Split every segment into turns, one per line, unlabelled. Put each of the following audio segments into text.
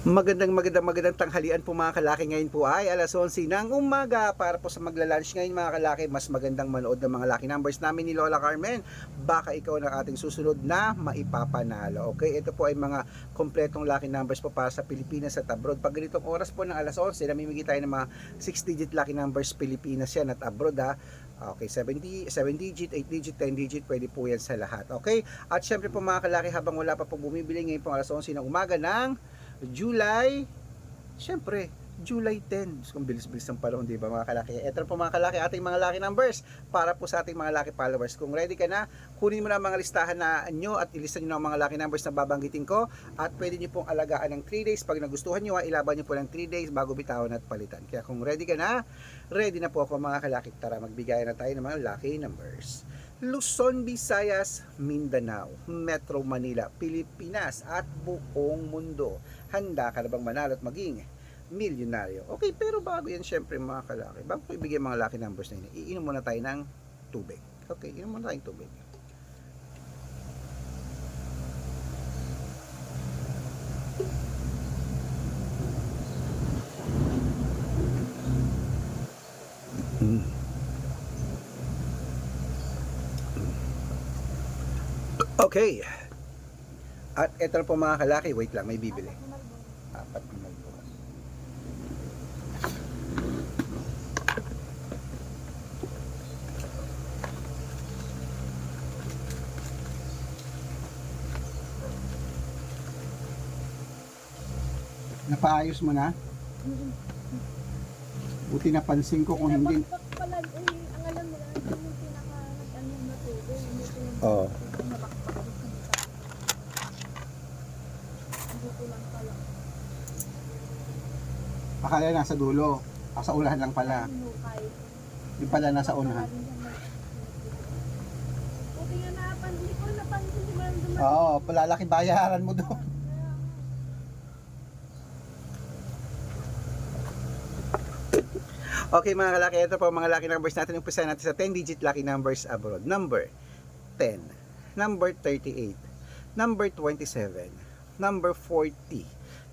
Magandang tanghalian po mga kalaki. Ngayon po ay alas 11 ng umaga para po sa magla-lunch ngayon mga kalaki. Mas magandang manood ng mga lucky numbers namin ni Lola Carmen. Baka ikaw ng ating susunod na maipapanalo. Okay, ito po ay mga kompletong lucky numbers po para sa Pilipinas at abroad. Pag ganitong oras po ng alas 11, namimigay tayo ng mga 6-digit lucky numbers Pilipinas yan at abroad ha. Okay, 7 digit, 8 digit, 10 digit, pwede po yan sa lahat. Okay, at syempre po mga kalaki, habang wala pa po bumibili ngayon po alas 11 ng umaga ng July, syempre, July 10. Kung bilis-bilis ng panahon, di ba mga kalaki? Ito po mga kalaki, ating mga lucky numbers para po sa ating mga lucky followers. Kung ready ka na, kunin mo na mga listahan na nyo at ilista nyo na ang mga lucky numbers na babanggitin ko at pwede nyo pong alagaan ng 3 days. Pag nagustuhan nyo, ilaban nyo po ng 3 days bago bitawan at palitan. Kaya kung ready ka na, ready na po ako mga kalaki. Tara, magbigay na tayo ng mga lucky numbers. Luzon, Visayas, Mindanao, Metro Manila, Pilipinas at buong mundo. Handa ka na bang manalo at maging milyonaryo? Okay, pero bago yan syempre mga kalaki, bago ko ibigay mga lucky numbers na yun, iinom muna tayo ng tubig. Okay, inom muna tayong tubig. Okay. At eto po mga kalaki, wait lang, may bibili. Apat na malbo. Napaayos mo na? Buti napansin ko kung hindi.
Pala, ang alam mo lang, yung pinaka-ano na tubig,
Oo.
Dito lang pala.
Akala nasa dulo. Sa unahan lang pala.
Hinukay.
Yung pala nasa unahan.
Buti nga napansin ko, napansin ko man dumating.
Oo, palalaki bayaran mo doon. Okay mga kalaki, ito po mga lucky numbers natin. Umpisa natin sa 10-digit lucky numbers abroad. Number 10, number 38, number 27, number 40,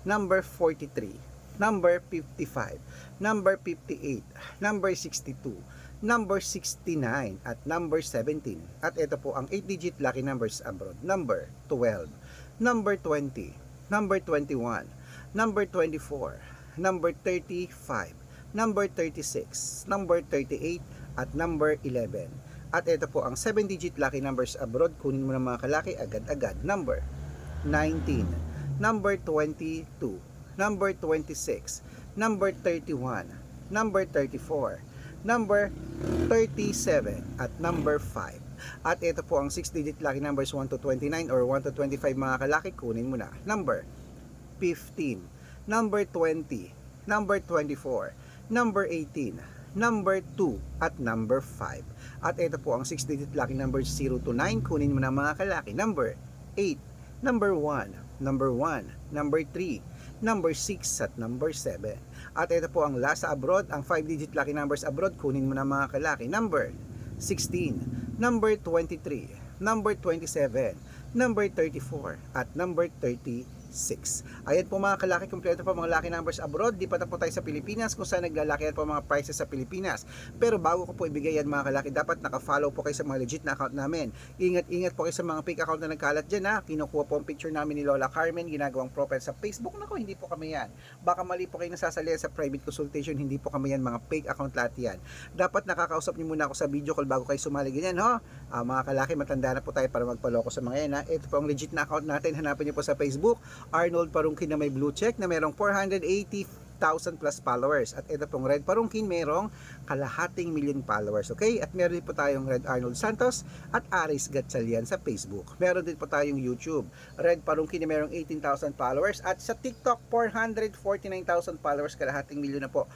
number 43, number 55, number 58, number 62, number 69, at number 17. At ito po ang 8-digit lucky numbers abroad. Number 12, number 20, number 21, number 24, number 35, number 36, number 38, at number 11. At ito po ang 7-digit lucky numbers abroad. Kunin mo na mga kalaki agad-agad. Number 19, number 22, number 26, number 31, number 34, number 37, at number 5. At ito po ang 6-digit lucky numbers 1 to 29 or 1 to 25 mga kalaki. Kunin mo na. Number 15, number 20, number 24, number 18, number 2, at number 5. At ito po ang 6-digit lucky numbers 0 to 9. Kunin mo na mga kalaki. Number 8, number 1, number 1, number 3, number 6, at number 7. At ito po ang last abroad, ang 5-digit lucky numbers abroad. Kunin mo na mga kalaki. Number 16, number 23, number 27, number 34, at number 36. Ayan po mga kalaki, kompleto po mga lucky numbers abroad. Di pa po tayo sa Pilipinas kung saan naglalakihan po mga prices sa Pilipinas. Pero bago ko po ibigay yan mga kalaki, dapat naka-follow po kayo sa mga legit na account namin. Ingat po kayo sa mga fake account na nagkalat dyan ha. Kinukuha po ang picture namin ni Lola Carmen, ginagawang profile sa Facebook. Nako, hindi po kami yan. Baka mali po kayo nasasalihan sa private consultation. Hindi po kami yan, mga fake account lahat yan. Dapat nakakausap niyo muna ako sa video call bago kayo sumali ganyan ho. Mga kalaki, matanda na po tayo para magpaloko sa mga yan ha. Ito po ang legit na account natin. Hanapin niyo po sa Facebook, Arnold Parungkin na may blue check na merong 480,000 plus followers. At ito pong Red Parungkin merong kalahating million followers. Okay? At meron din po tayong Red Arnold Santos at Aris Gatchalian sa Facebook. Meron din po tayong YouTube, Red Parungkin na merong 18,000 followers. At sa TikTok, 449,000 followers, kalahating milyon na po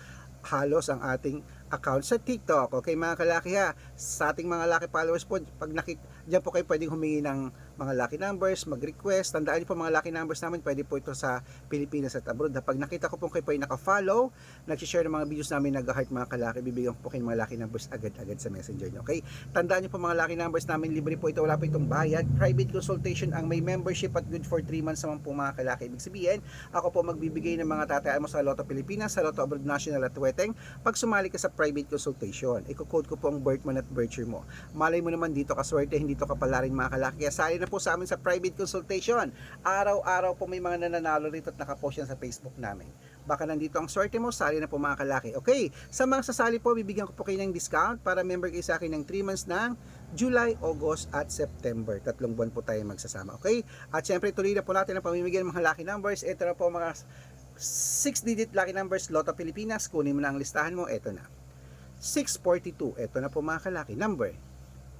halos ang ating account sa TikTok. Okay mga kalaki ha, sa ating mga lucky followers po, pag diyan po kayo pwedeng humingi ng mga lucky numbers, mag-request. Tandaan niyo po mga lucky numbers namin, pwede po ito sa Pilipinas at abroad. Pag nakita ko po kayo po ay naka-follow, nag-share ng mga videos namin, nag-heart mga kalaki, bibigyan ko po kayo ng mga lucky numbers agad-agad sa messenger niyo. Okay? Tandaan niyo po mga lucky numbers namin, libre po ito, wala po itong bayad. Private consultation ang may membership at good for 3 months naman po mga kalaki. Ibig sabihin, ako po magbibigay ng mga tatayaan mo sa Lotto Pilipinas, sa Lotto Abroad National at Weteng pag sumali ka sa private consultation. Iko-code ko po ang birth month at birth year mo. Malay mo naman dito kaswerte, hindi to kapalarin mga kalaki. Kaya sali na po sa amin sa private consultation. Araw-araw po may mga nananalo rito at nakapost yan sa Facebook namin. Baka nandito ang swerte mo, sali na po mga kalaki. Okay, sa mga sasali po, bibigyan ko po kayo ng discount para member kayo sa akin ng 3 months ng July, August at September. 3 buwan po tayo magsasama. Okay? At syempre tuloy na po natin ang pamimigay ng mga lucky numbers. Ito na po mga 6-digit lucky numbers Lotto Pilipinas. Kunin mo na ang listahan mo. Ito na. 642. Ito na po mga kalaki. Number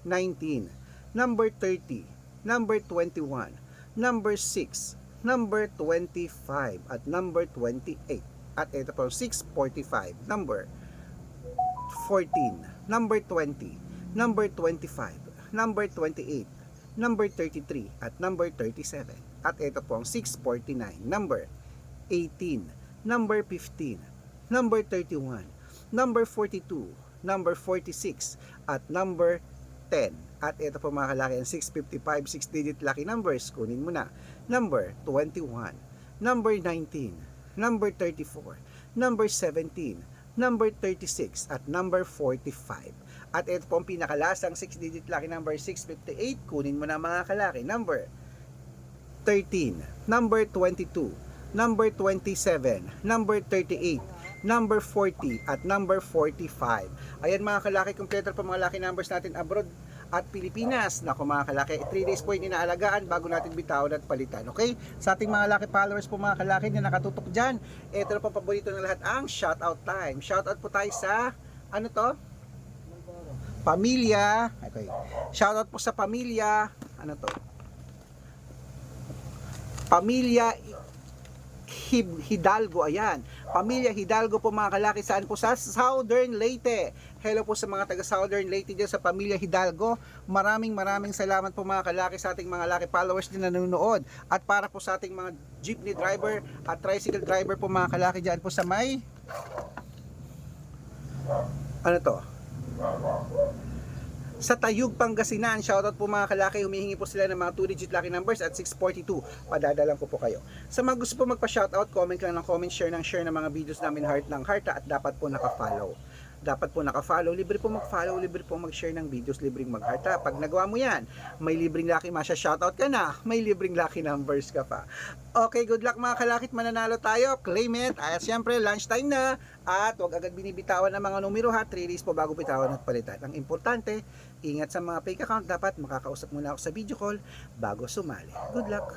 19. Number 30. Number 21. Number 6. Number 25. At number 28. At ito po 645. Number 14. Number 20. Number 25. Number 28. Number 33. At number 37. At ito po ang 649. Number 18. Number 15. Number 31. Number 42, number 46, at number 10. At ito po mga kalaki, ang 655, 6-digit lucky numbers. Kunin mo na. Number 21, number 19, number 34, number 17, number 36, at number 45. At ito po ang pinakalasang 6-digit lucky number, 658. Kunin mo na mga kalaki. Number 13, number 22, number 27, number 38, number 40 at number 45. Ayan mga kalaki, kompleto po mga lucky numbers natin abroad at Pilipinas. Naku mga kalaki, 3 days po yung inaalagaan bago natin bitawan at palitan. Okay? Sa ating mga lucky followers po mga kalaki na nakatutok dyan, ito na po paborito ng lahat ang shoutout time. Shoutout po tayo sa, ano to? Pamilya. Okay. Shoutout po sa pamilya, ano to? Pamilya Hidalgo, ayan. Pamilya Hidalgo po mga kalaki, saan po sa Southern Leyte. Hello po sa mga taga Southern Leyte dyan sa Pamilya Hidalgo. Maraming salamat po mga kalaki sa ating mga laki followers din na nanonood. At para po sa ating mga jeepney driver at tricycle driver po mga kalaki dyan po sa may, ano to? Sa Tayug, Pangasinan, shoutout po mga kalaki, humihingi po sila ng mga 2-digit lucky numbers at 642, padadalang ko po kayo. Sa mga gusto po magpa-shoutout, comment lang ng comment, share ng mga videos namin, heart ng heart, at dapat po naka-follow. Dapat po naka-follow, libre po mag-follow, libre po mag-share ng videos, libreng mag-heart. Pag nagawa mo yan, may libreng lucky masya-shoutout ka na, may libreng lucky numbers ka pa. Okay, good luck mga kalakit, mananalo tayo, claim it. At syempre, lunchtime na, at huwag agad binibitawan ng mga numero ha, 3 days po bago bitawan at palitan. Ang importante, ingat sa mga fake account, dapat makakausap muna ako sa video call bago sumali. Good luck!